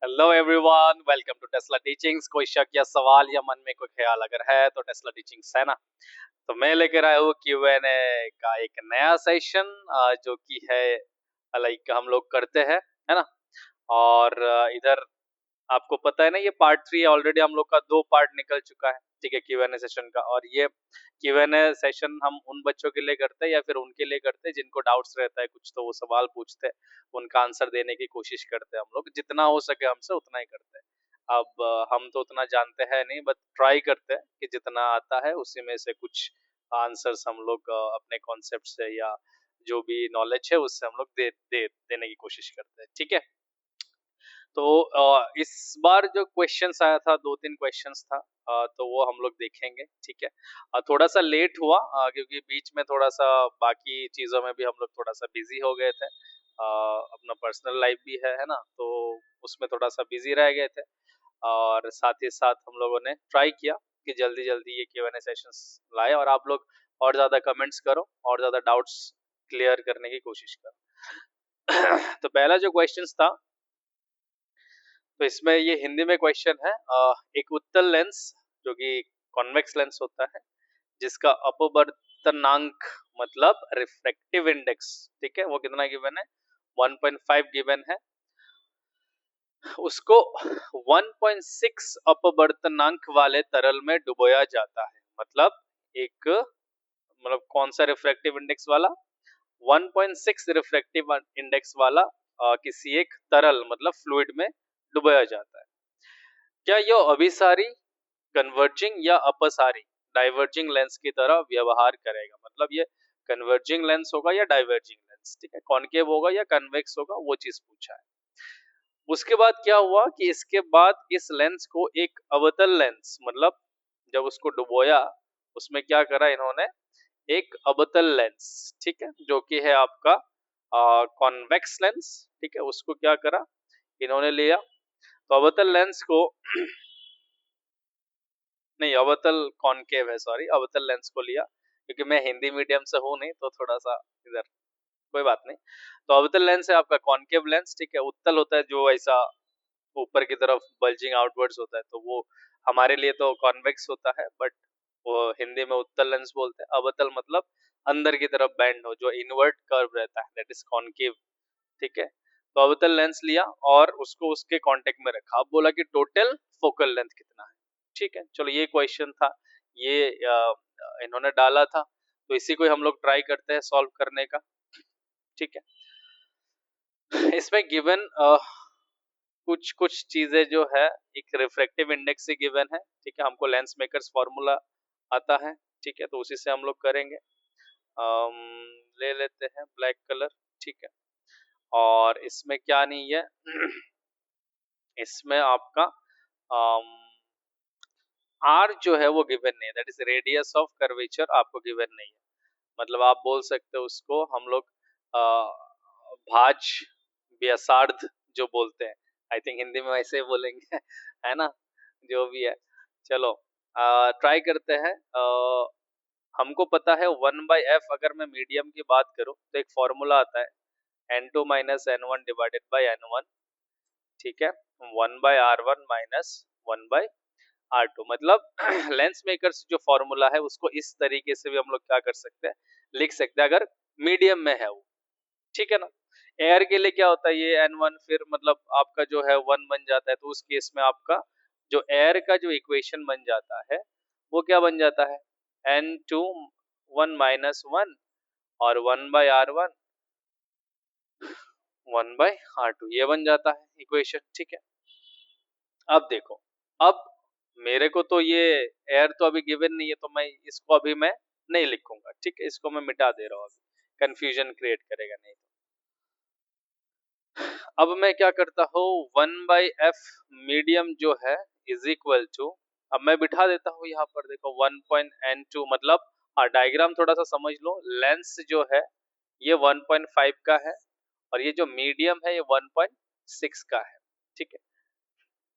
Hello everyone, welcome to Tesla teachings. कोई शक या सवाल या मन में कोई ख्याल अगर है तो टेस्ला टीचिंग्स है ना। तो मैं लेकर आया हूँ Q&A का एक नया सेशन जो कि है लाइक हम लोग करते हैं, है ना। और इधर आपको पता है ना, ये पार्ट 3 है। ऑलरेडी हम लोग का 2 पार्ट निकल चुका है, ठीक है, Q&A सेशन का। और ये Q&A सेशन हम उन बच्चों के लिए करते हैं या फिर उनके लिए करते हैं जिनको डाउट्स रहता है कुछ, तो वो सवाल पूछते हैं, उनका आंसर देने की कोशिश करते हैं। हम लोग जितना हो सके हमसे उतना ही करते हैं। अब हम तो उतना जानते हैं नहीं, बट ट्राई करते हैं कि जितना आता है उसी में से कुछ आंसर्स हम लोग अपने कॉन्सेप्ट से या जो भी नॉलेज है उससे हम लोग देने की कोशिश करते हैं, ठीक है। तो इस बार जो क्वेश्चंस आया था, 2-3 क्वेश्चंस था, तो वो हम लोग देखेंगे, ठीक है। थोड़ा सा लेट हुआ क्योंकि बीच में थोड़ा सा बाकी चीजों में भी हम लोग थोड़ा सा बिजी हो गए थे। अपना पर्सनल लाइफ भी है ना, तो उसमें थोड़ा सा बिजी रह गए थे। और साथ ही साथ हम लोगों ने ट्राई किया कि जल्दी जल्दी ये Q&A सेशंस लाए और आप लोग और ज्यादा कमेंट्स करो और ज्यादा डाउट्स क्लियर करने की कोशिश करो। तो पहला जो क्वेश्चन था, तो इसमें ये हिंदी में क्वेश्चन है। एक उत्तल लेंस जो कि कॉन्वेक्स लेंस होता है, जिसका अपवर्तनांक मतलब रिफ्रैक्टिव इंडेक्स, ठीक है, वो कितना गिवन है, 1.5 गिवन है। उसको 1.6 अपवर्तनांक वाले तरल में डुबोया जाता है। मतलब एक, मतलब कौन सा रिफ्रैक्टिव इंडेक्स वाला, 1.6 रिफ्रैक्टिव इंडेक्स वाला किसी एक तरल मतलब फ्लूइड में डुबोया जाता है। क्या यह अभिसारी, कन्वर्जिंग या अपसारी डाइवर्जिंग लेंस की तरह व्यवहार करेगा? मतलब ये कन्वर्जिंग लेंस होगा या डाइवर्जिंग लेंस, ठीक है, कॉनकेव होगा या कन्वेक्स होगा, वो चीज पूछा है। उसके बाद क्या हुआ कि इसके बाद इस लेंस को एक अवतल लेंस, मतलब जब उसको डुबोया उसमें क्या करा इन्होंने, एक अवतल लेंस, ठीक है, जो कि है आपका कॉन्वेक्स लेंस, ठीक है, उसको क्या करा इन्होंने लिया। तो अवतल लेंस को नहीं, अवतल कॉनकेव है, सॉरी, अवतल लेंस को लिया, क्योंकि मैं हिंदी मीडियम से हूं नहीं तो थोड़ा सा इधर, कोई बात नहीं। तो अवतल लेंस है आपका कॉनकेव लेंस, ठीक है। उत्तल होता है जो ऐसा ऊपर की तरफ बल्जिंग आउटवर्ड्स होता है, तो वो हमारे लिए तो कॉन्वेक्स होता है, बट वो हिंदी में उत्तल लेंस बोलते हैं। अवतल मतलब अंदर की तरफ बैंड हो, जो इनवर्ट कर्व रहता है, दैट इज कॉनकेव, ठीक है। तो अवतल लेंस लिया और उसको उसके कांटेक्ट में रखा। अब बोला कि टोटल फोकल लेंथ कितना है, ठीक है। चलो ये क्वेश्चन था, ये इन्होंने डाला था, तो इसी को हम लोग ट्राई करते हैं सॉल्व करने का, ठीक है। इसमें गिवन कुछ कुछ चीजें जो है, एक रिफ्रैक्टिव इंडेक्स से गिवन है, ठीक है। हमको लेंस मेकर्स फॉर्मूला आता है, ठीक है, तो उसी से हम लोग करेंगे। ले लेते हैं ब्लैक कलर, ठीक है। और इसमें क्या नहीं है, इसमें आपका आर जो है वो गिवन नहीं है, that is radius of curvature आपको गिवन नहीं है। मतलब आप बोल सकते हो उसको हम लोग भाज व्यासार्ध जो बोलते हैं, आई थिंक हिंदी में वैसे ही बोलेंगे, है ना, जो भी है। चलो ट्राई करते हैं। हमको पता है 1/f, अगर मैं मीडियम की बात करूं तो एक फॉर्मूला आता है n2 minus n1 divided by n1, ठीक है, 1/r1 माइनस 1/r2। मतलब लेंस मेकर्स जो फॉर्मूला है उसको इस तरीके से भी हम लोग क्या कर सकते हैं, लिख सकते हैं, अगर मीडियम में है वो, ठीक है ना। एयर के लिए क्या होता है, ये n1 फिर मतलब आपका जो है 1 बन जाता है, तो उस केस में आपका जो एयर का जो इक्वेशन बन जाता है वो क्या बन जाता है, n2 1 माइनस 1 और 1/r1 1/r2, ये बन जाता है इक्वेशन, ठीक है। अब देखो, अब मेरे को तो ये एयर तो अभी गिवन नहीं है, तो मैं इसको अभी मैं नहीं लिखूंगा, ठीक है, इसको मैं मिटा दे रहा हूँ, अभी कंफ्यूजन क्रिएट करेगा नहीं तो। अब मैं क्या करता हूँ, 1/f मीडियम जो है इज इक्वल टू, अब मैं बिठा देता हूँ यहाँ पर, देखो 1.n2 मतलब, हाँ डायग्राम थोड़ा सा समझ लो, लेंस जो है ये 1.5 का है और ये जो मीडियम है ये 1.6 का है, ठीक है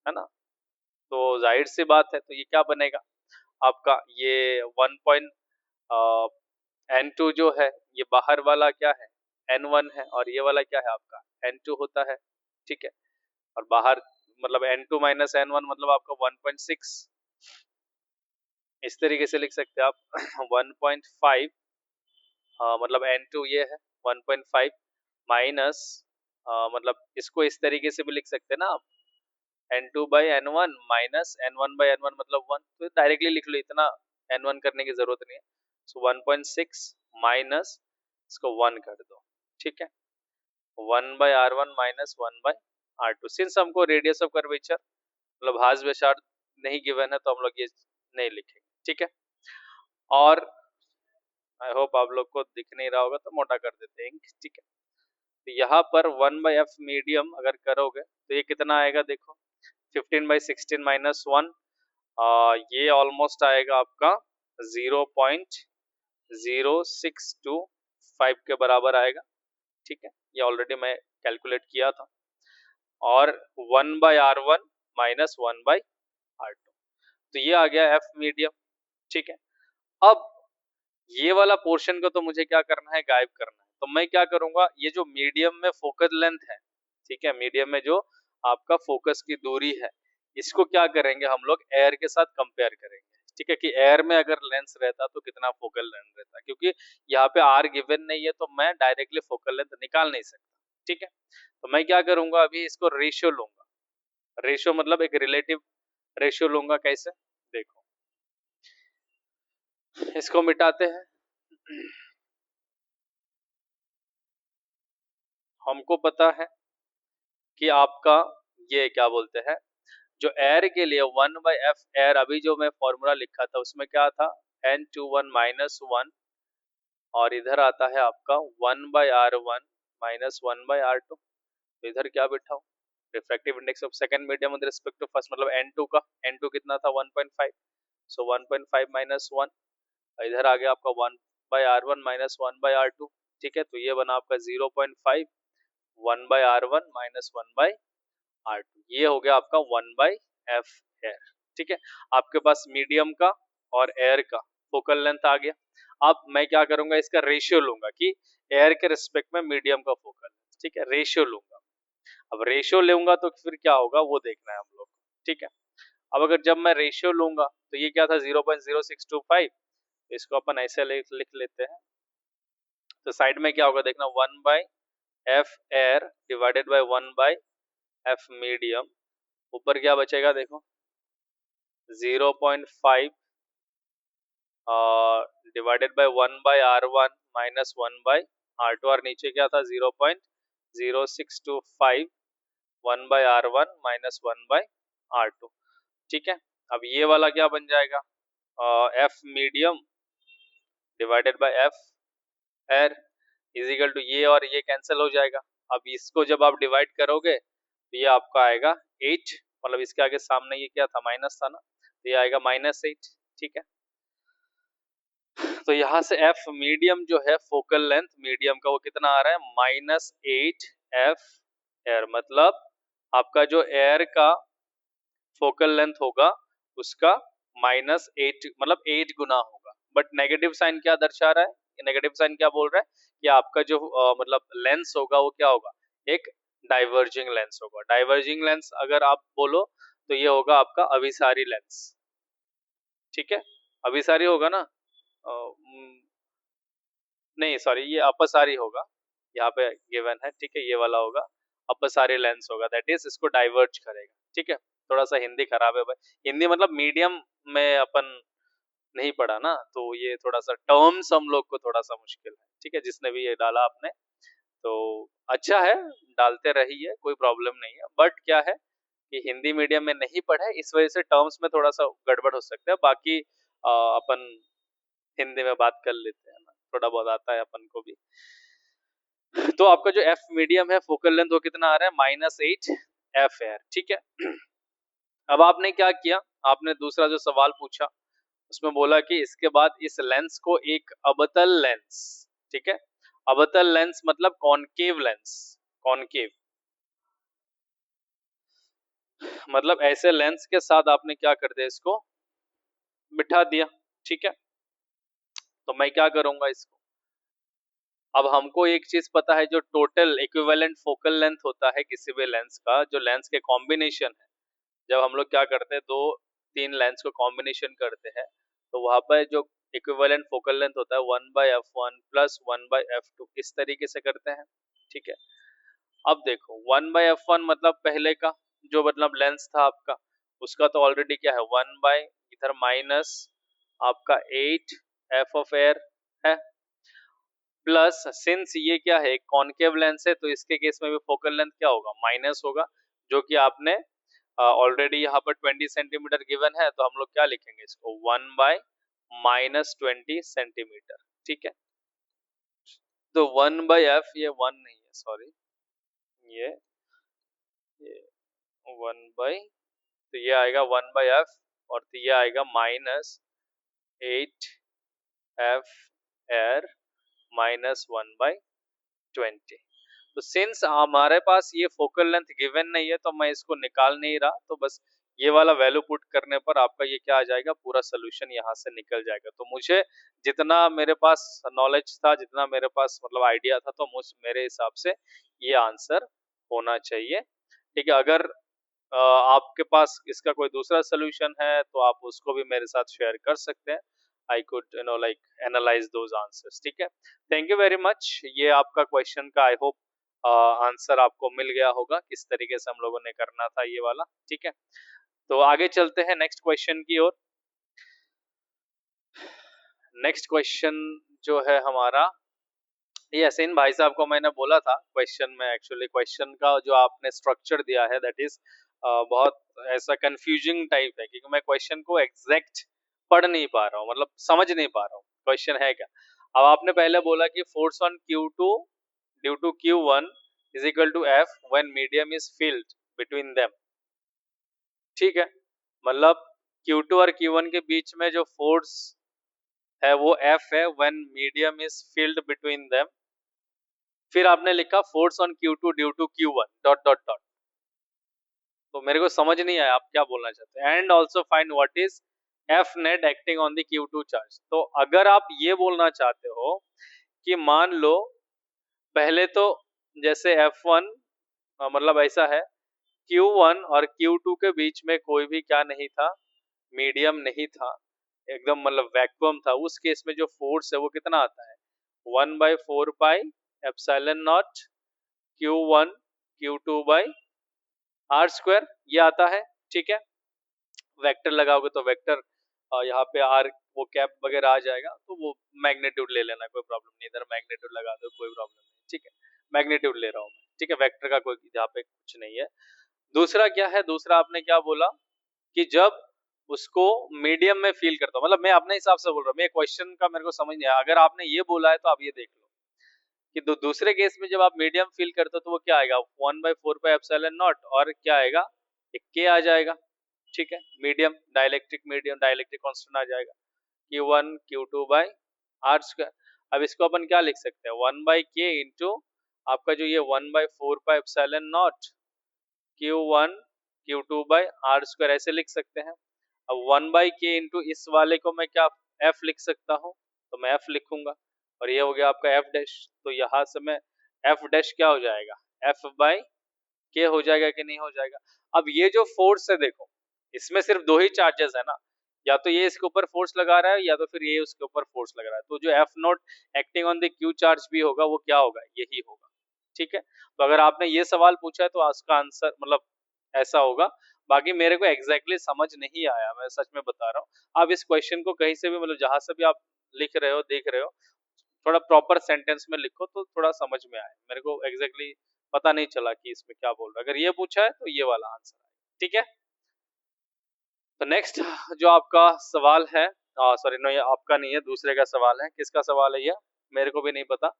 ना। तो जाहिर सी बात है, तो ये क्या बनेगा आपका, ये 1.n2 जो है ये बाहर वाला क्या है n1 है, और ये वाला क्या है आपका n2 होता है, ठीक है। और बाहर मतलब n2 माइनस n1 मतलब आपका 1.6, इस तरीके से लिख सकते हैं आप 1.5, मतलब n2 ये है 1.5 माइनस, मतलब इसको इस तरीके से भी लिख सकते हैं ना आप, n2 by n1 minus n1 by n1 मतलब 1, तो डायरेक्टली लिख लो, इतना n1 करने की जरूरत नहीं है। सो 1.6 माइनस इसको 1 कर दो, ठीक है, 1 by r1 minus 1 by r2। Since हमको रेडियस ऑफ कर्वेचर मतलब भाज व्यासार्ध नहीं गिवन है तो हम लोग ये नहीं लिखेंगे, ठीक है। और आई होप आप लोग को दिख नहीं रहा होगा तो मोटा कर देते हैं, ठीक है। तो यहाँ पर 1 बाई एफ मीडियम अगर करोगे तो ये कितना आएगा देखो, 15 बाई 16 माइनस 1, ये ऑलमोस्ट आएगा आपका 0.0625 के बराबर आएगा, ठीक है। ये ऑलरेडी मैं कैलकुलेट किया था। और 1 by r1 minus 1 by r2, तो ये आ गया एफ मीडियम, ठीक है। अब ये वाला पोर्शन को तो मुझे क्या करना है, गायब करना है। तो मैं क्या करूंगा, ये जो मीडियम में फोकस लेंथ है, ठीक है, मीडियम में जो आपका फोकस की दूरी है, इसको क्या करेंगे हम लोग एयर के साथ कंपेयर करेंगे, ठीक है, कि एयर में अगर लेंस रहता तो कितना फोकल लेंथ रहता, क्योंकि यहाँ पे आर गिवन नहीं है तो मैं डायरेक्टली फोकल लेंथ निकाल नहीं सकता, ठीक है। तो मैं क्या करूंगा, अभी इसको रेशियो लूंगा, रेशियो मतलब एक रिलेटिव रेशियो लूंगा, कैसे देखो, इसको मिटाते हैं। हमको पता है कि आपका ये क्या बोलते हैं, जो एयर के लिए 1 बाई एफ एयर, अभी जो मैं फॉर्मूला लिखा था उसमें क्या था, n21 माइनस 1, और इधर आता है आपका 1 by r1 minus 1 by r2। तो इधर क्या बिठाओ, refractive index of second medium with respect to first, मतलब n2 का, n2 कितना था 1.5, सो 1.5 माइनस 1, इधर आ गया आपका 1 by r1 minus 1 by r2, ठीक है। तो ये बना आपका 0.5, 1 by r1 minus 1 by r2, ये हो गया आपका 1 बाई एफ एयर, ठीक है। आपके पास मीडियम का और एयर का फोकल लेंथ आ गया। अब मैं क्या करूंगा, इसका रेशियो लूंगा कि एयर के रिस्पेक्ट में मीडियम का फोकल, ठीक है, रेशियो लूंगा। अब रेशियो लूंगा तो फिर क्या होगा वो देखना है हम लोग, ठीक है। अब अगर जब मैं रेशियो लूंगा तो ये क्या था 0.0625, इसको अपन ऐसे लिख लेते हैं। तो साइड में क्या होगा देखना, 1 by F air divided by 1 by F medium, ऊपर क्या बचेगा देखो 0.5 divided by 1 by r1 minus 1 by r2, और नीचे क्या था 0.0625, 1 by r1 minus 1 by r2, ठीक है। अब ये वाला क्या बन जाएगा, F medium divided by F air is equal to, ये और ये कैंसिल हो जाएगा। अब इसको जब आप डिवाइड करोगे तो ये आपका आएगा 8, मतलब इसके आगे सामने ये क्या था माइनस था ना, तो ये आएगा -8, ठीक है। तो यहाँ से एफ मीडियम जो है फोकल लेंथ मीडियम का वो कितना आ रहा है, -8 एफ एयर, मतलब आपका जो एयर का फोकल लेंथ होगा उसका -8, मतलब 8 गुना होगा। बट नेगेटिव साइन क्या दर्शा रहा है, नेगेटिव साइन क्या बोल रहा है कि आपका जो मतलब लेंस होगा वो क्या होगा, एक डाइवर्जिंग लेंस होगा। डाइवर्जिंग लेंस अगर आप बोलो तो ये होगा आपका अभिसारी लेंस, ठीक है, अभिसारी होगा ना, नहीं सॉरी ये अपसारी होगा, यहाँ पे गिवन है, ठीक है, ये वाला होगा अपसारी लेंस होगा, दैट इज इसको डाइवर्ज करेगा, ठीक है। थोड़ा सा हिंदी खराब है भाई, हिंदी मतलब मीडियम में अपन नहीं पढ़ा ना, तो ये थोड़ा सा टर्म्स हम लोग को थोड़ा सा मुश्किल है, ठीक है, जिसने भी ये डाला आपने तो अच्छा है, डालते रहिए, कोई प्रॉब्लम नहीं है। बट क्या है कि हिंदी मीडियम में नहीं पढ़े, इस वजह से टर्म्स में थोड़ा सा गड़बड़ हो सकता है, बाकी अपन हिंदी में बात कर लेते हैं ना, थोड़ा बहुत आता है अपन को भी। तो आपका जो एफ मीडियम है फोकल लेंथ वो कितना आ रहा है, -8 एफ एयर, ठीक है। अब आपने क्या किया, आपने दूसरा जो सवाल पूछा उसमें बोला कि इसके बाद इस लेंस को एक अवतल लेंस, ठीक है, अवतल लेंस मतलब कॉनकेव लेंस, कॉनकेव मतलब ऐसे लेंस के साथ आपने क्या कर दिया, इसको बिठा दिया, ठीक है। तो मैं क्या करूंगा इसको, अब हमको एक चीज पता है, जो टोटल इक्विवेलेंट फोकल लेंथ होता है किसी भी लेंस का, जो लेंस के कॉम्बिनेशन है जब हम लोग क्या करते हैं, दो तीन लेंस को कॉम्बिनेशन करते हैं, तो वहां पर जो इक्विवेलेंट फोकल लेंथ होता है 1/f1 प्लस 1/f2 इस तरीके से करते हैं। ठीक है, अब देखो 1/f1 मतलब पहले का जो मतलब लेंस था आपका, उसका तो ऑलरेडी क्या है 1 बाय इधर माइनस आपका 8 f ऑफ एयर है, प्लस सिंस ये क्या है कॉनकेव लेंस है, तो इसके केस में भी फोकल लेंथ क्या होगा माइनस होगा, जो कि आपने ऑलरेडी यहाँ पर 20 सेंटीमीटर गिवन है, तो हम लोग क्या लिखेंगे इसको 1/-20 सेंटीमीटर। ठीक है, तो 1/f, ये 1 नहीं है सॉरी, ये 1 बाय, तो ये आएगा 1/f, और तो ये आएगा -8 f एयर -1/20। तो सिंस हमारे पास ये फोकल लेंथ गिवन नहीं है, तो मैं इसको निकाल नहीं रहा, तो बस ये वाला वैल्यू पुट करने पर आपका ये क्या आ जाएगा, पूरा सोल्यूशन यहाँ से निकल जाएगा। तो मुझे जितना मेरे पास नॉलेज था, जितना मेरे पास मतलब आइडिया था, तो मेरे हिसाब से ये आंसर होना चाहिए। ठीक है, अगर आपके पास इसका कोई दूसरा सोल्यूशन है तो आप उसको भी मेरे साथ शेयर कर सकते हैं। I could like analyse those answers. ठीक है, थैंक यू वेरी मच। ये आपका क्वेश्चन का आई होप आंसर आपको मिल गया होगा, किस तरीके से हम लोगों ने करना था ये वाला। ठीक है, तो आगे चलते हैं नेक्स्ट क्वेश्चन की ओर। नेक्स्ट क्वेश्चन जो है हमारा, ये हसीन भाई साहब को मैंने बोला था क्वेश्चन में, एक्चुअली क्वेश्चन का जो आपने स्ट्रक्चर दिया है दैट इज बहुत ऐसा कंफ्यूजिंग टाइप है, क्योंकि मैं क्वेश्चन को एग्जैक्ट पढ़ नहीं पा रहा हूँ, मतलब समझ नहीं पा रहा हूँ क्वेश्चन है क्या। अब आपने पहले बोला कि force on Q2 due to Q1 is equal to F when medium is filled between them. ठीक है, मतलब Q2 और Q1 के बीच में जो फोर्स है वो F है when medium is filled between them. फिर आपने लिखा force on Q2 due to Q1 dot dot dot. तो मेरे को समझ नहीं आया आप क्या बोलना चाहते हैं। And also find what is F net acting on the Q2 charge. तो अगर आप ये बोलना चाहते हो कि मान लो पहले तो जैसे F1 मतलब ऐसा है, Q1 और Q2 के बीच में कोई भी क्या नहीं था, मीडियम नहीं था, एकदम मतलब वैक्यूम था। उस केस में जो फोर्स है वो कितना आता है 1/4πε0 Q1 Q2/r², ये आता है। ठीक है, वेक्टर लगाओगे तो वेक्टर यहाँ पे आर वो कैप वगैरह आ जाएगा, तो वो मैग्नीट्यूड ले लेना, कोई प्रॉब्लम नहीं, इधर मैग्नीट्यूड लगा दो कोई प्रॉब्लम नहीं। ठीक है, मैग्नीट्यूड ले रहा हूँ मैं। ठीक है, वेक्टर का कोई यहाँ पे कुछ नहीं है। दूसरा क्या है, दूसरा आपने क्या बोला कि जब उसको मीडियम में फील करता हूँ, मतलब मैं अपने हिसाब से बोल रहा हूँ, मैं क्वेश्चन का मेरे को समझ नहीं आया। अगर आपने ये बोला है तो आप ये देख लो कि दूसरे केस में जब आप मीडियम फील करते हो तो वो क्या आएगा 1/4πε0, और क्या आएगा एक के आ जाएगा। ठीक है, मीडियम डाइलेक्ट्रिक कांस्टेंट आ जाएगा Q1 Q2/r²। अब इसको अपन क्या लिख सकते हैं 1/k इंटू आपका जो ये 1/4πε0 Q1 Q2/r² ऐसे लिख सकते हैं। अब 1/k इंटू इस वाले को मैं क्या f लिख सकता हूँ, तो मैं f लिखूंगा, और ये हो गया आपका f डैश। तो यहाँ से मैं f डैश क्या हो जाएगा f/k हो जाएगा कि नहीं हो जाएगा। अब ये जो फोर्स है देखो, इसमें सिर्फ दो ही चार्जेस है ना, या तो ये इसके ऊपर फोर्स लगा रहा है या तो फिर ये उसके ऊपर फोर्स लगा रहा है। तो जो F0 acting on the Q charge भी होगा वो क्या होगा, यही होगा। ठीक है, तो अगर आपने ये सवाल पूछा है तो उसका आंसर मतलब ऐसा होगा। बाकी मेरे को एग्जैक्टली समझ नहीं आया, मैं सच में बता रहा हूँ। आप इस क्वेश्चन को कहीं से भी मतलब जहां से भी आप लिख रहे हो देख रहे हो, थोड़ा प्रॉपर सेंटेंस में लिखो तो थोड़ा समझ में आए। मेरे को एग्जैक्टली पता नहीं चला कि इसमें क्या बोल रहा है। अगर ये पूछा है तो ये वाला आंसर है। ठीक है, तो नेक्स्ट जो आपका सवाल है, सॉरी नो ये आपका नहीं है, दूसरे का सवाल है। किसका सवाल है ये मेरे को भी नहीं पता।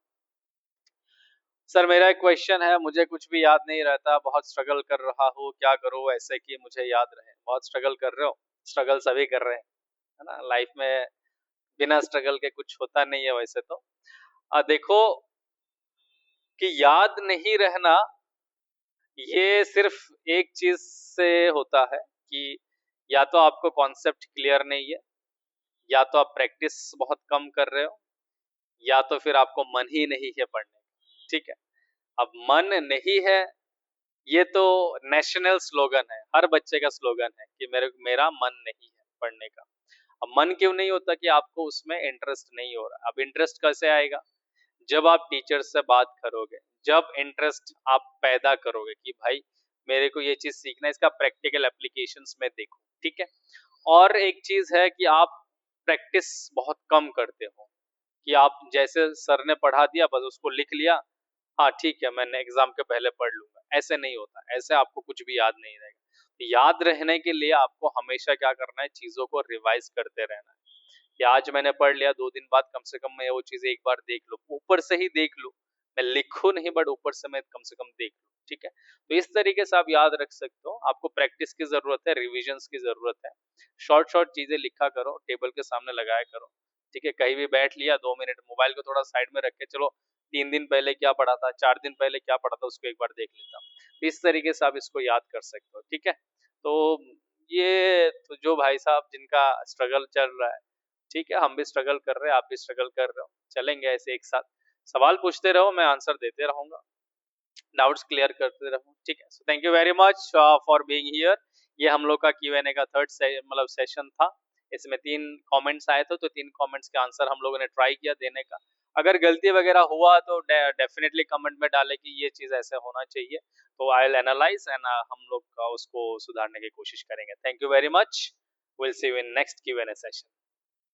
सर मेरा एक क्वेश्चन है, मुझे कुछ भी याद नहीं रहता, बहुत स्ट्रगल कर रहा हूँ, क्या करूँ ऐसे कि मुझे याद रहे। बहुत स्ट्रगल कर रहे हो, स्ट्रगल सभी कर रहे हैं, है ना। लाइफ में बिना स्ट्रगल के कुछ होता नहीं है वैसे तो। देखो कि याद नहीं रहना ये सिर्फ एक चीज से होता है कि या तो आपको कॉन्सेप्ट क्लियर नहीं है, या तो आप प्रैक्टिस बहुत कम कर रहे हो, या तो फिर आपको मन ही नहीं है पढ़ने का। ठीक है, अब मन नहीं है ये तो नेशनल स्लोगन है, हर बच्चे का स्लोगन है कि मेरा मन नहीं है पढ़ने का। अब मन क्यों नहीं होता? कि आपको उसमें इंटरेस्ट नहीं हो रहा। अब इंटरेस्ट कैसे आएगा? जब आप टीचर से बात करोगे, जब इंटरेस्ट आप पैदा करोगे कि भाई मेरे को ये चीज सीखना है, इसका प्रैक्टिकल एप्लीकेशंस में देखो, ठीक है। और एक चीज है कि आप प्रैक्टिस बहुत कम करते हो, कि आप जैसे सर ने पढ़ा दिया बस उसको लिख लिया, हाँ ठीक है मैंने एग्जाम के पहले पढ़ लूंगा, ऐसे नहीं होता। ऐसे आपको कुछ भी याद नहीं रहेगा। याद रहने के लिए आपको हमेशा क्या करना है, चीजों को रिवाइज करते रहना है। कि आज मैंने पढ़ लिया, 2 दिन बाद कम से कम मैं वो चीज एक बार देख लूं, ऊपर से ही देख लूं, मैं लिखूं नहीं बट ऊपर से मैं कम से कम देख लूं, ठीक है। तो इस तरीके से आप याद रख सकते हो। आपको प्रैक्टिस की जरूरत है, रिविजन्स की जरूरत है। शॉर्ट शॉर्ट चीजें लिखा करो, टेबल के सामने लगाया करो, ठीक है। कहीं भी बैठ लिया, 2 मिनट मोबाइल को थोड़ा साइड में रख के, चलो 3 दिन पहले क्या पढ़ा था, 4 दिन पहले क्या पढ़ा था, उसको एक बार देख लेता हूँ। तो इस तरीके से आप इसको याद कर सकते हो, ठीक है। तो ये तो जो भाई साहब जिनका स्ट्रगल चल रहा है, ठीक है, हम भी स्ट्रगल कर रहे हैं, आप भी स्ट्रगल कर रहे हो, चलेंगे ऐसे एक साथ। सवाल पूछते रहो, मैं आंसर देते रहूंगा, डाउट्स क्लियर करते रहूँ, ठीक है। So thank you very much for being here. ये हम लोग का Q&A का थर्ड मतलब सेशन था। इसमें 3 कमेंट्स आए थे, तो 3 कमेंट्स के आंसर हम लोगों ने ट्राई किया देने का। अगर गलती वगैरह हुआ तो डेफिनेटली कमेंट में डाले कि ये चीज ऐसे होना चाहिए, तो आई विल एनालाइज एंड हम लोग उसको सुधारने की कोशिश करेंगे। Thank you very much. Will see you in next Q&A session.